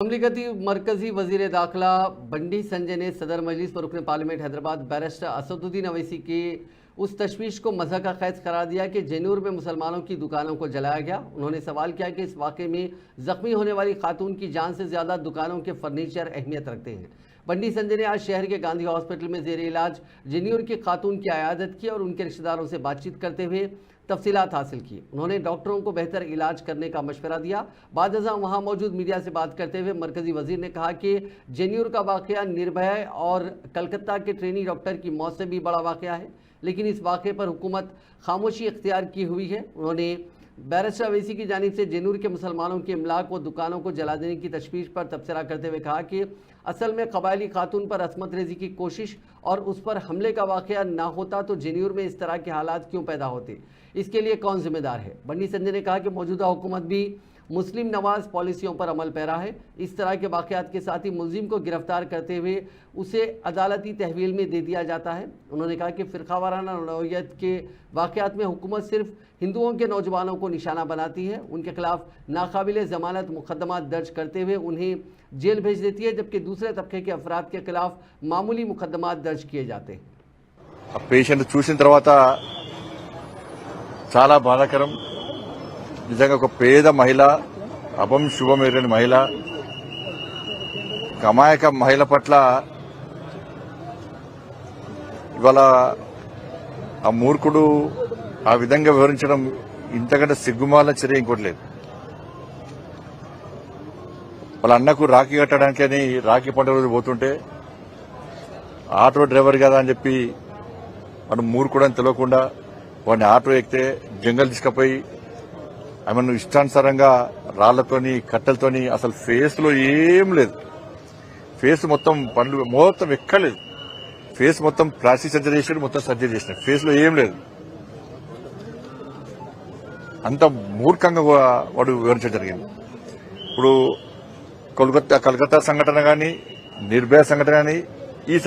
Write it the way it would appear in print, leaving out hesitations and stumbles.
ममलिकती मरकजी वजीर दाखिला बंडी संजय ने सदर मजलिस पर रुकन पार्लियामेंट हैदराबाद बैरिस्टर असदुद्दीन अवैसी की उस तशवीश को मज़हक का खैज करार दिया कि जेनूर में मुसलमानों की दुकानों को जलाया गया। उन्होंने सवाल किया कि इस वाक़े में ज़ख्मी होने वाली खातून की जान से ज़्यादा दुकानों के फर्नीचर अहमियत रखते हैं। बंडी संजय ने आज शहर के गांधी हॉस्पिटल में ज़ेर इलाज जेन्यूर की खातून की आयादत की और उनके रिश्तेदारों से बातचीत करते हुए तफसीलात हासिल की। उन्होंने डॉक्टरों को बेहतर इलाज करने का मशवरा दिया। बाद वहाँ मौजूद मीडिया से बात करते हुए मरकजी वजीर ने कहा कि जेन्यूर का वाक़या निर्भया और कलकत्ता के ट्रेनी डॉक्टर की मौत से भी बड़ा वाक़या है, लेकिन इस वाक़े पर हुकूमत खामोशी इख्तियार की हुई है। उन्होंने बैरिस्टर अवैसी की जानिब से जेनूर के मुसलमानों के इमलाक व दुकानों को जला देने की तशवीश पर तबसरा करते हुए कहा कि असल में कबायली खातून पर असमत रेजी की कोशिश और उस पर हमले का वाक़या ना होता तो जेन्यूर में इस तरह के हालात क्यों पैदा होते, इसके लिए कौन जिम्मेदार है। बंडी संजय ने कहा कि मौजूदा हुकूमत भी मुस्लिम नवाज पॉलिसियों पर अमल पैरा है। इस तरह के वाक़यात के साथ ही मुलजिम को गिरफ्तार करते हुए उसे अदालती तहवील में दे दिया जाता है। उन्होंने कहा कि फ़िरक़ावाराना नौइयत के वाक़यात में हुकूमत सिर्फ हिंदुओं के नौजवानों को निशाना बनाती है, उनके खिलाफ नाकाबिले ज़मानत मुकदमा दर्ज करते हुए उन्हें जेल भेज देती है, जबकि दूसरे तबके के अफराद के खिलाफ मामूली मुकदमा दर्ज किए जाते हैं। पेशेंट చూసిన తర్వాత చాలా బాధాకరం। నిజంగా ఒక పేద మహిళ, అభం శుభం ఎరుగని మహిళ, అమాయక మహిళ పట్ల ఇవాళ ఆ మూర్ఖుడు ఆ విధంగా వివరించడం ఇంతకంటే సిగ్గుమాల చర్య ఇంకోటి లేదు। వాళ్ళ అన్నకు రాఖీ కట్టడానికి అని రాఖీ పండుగ రోజు పోతుంటే ఆటో డ్రైవర్ కదా అని చెప్పి వాడు మూర్ఖుడు అని తెలియకుండా వాడిని ఆటో ఎక్కితే జంగల్ తీసుకుపోయి ఆమెను ఇష్టానుసారంగా రాళ్లతోని కట్టెలతోని, అసలు ఫేస్ లో ఏం లేదు, ఫేస్ మొత్తం పండ్లు మొత్తం ఎక్కలేదు, ఫేస్ మొత్తం ప్లాస్టిక్ సర్జరీ చేసాడు, మొత్తం సర్జరీ చేసినాడు, ఫేస్ లో ఏం లేదు। అంత మూర్ఖంగా వాడు వివరించడం జరిగింది। ఇప్పుడు కలకత్తా సంఘటన కానీ, నిర్భయ సంఘటన కానీ, ఈ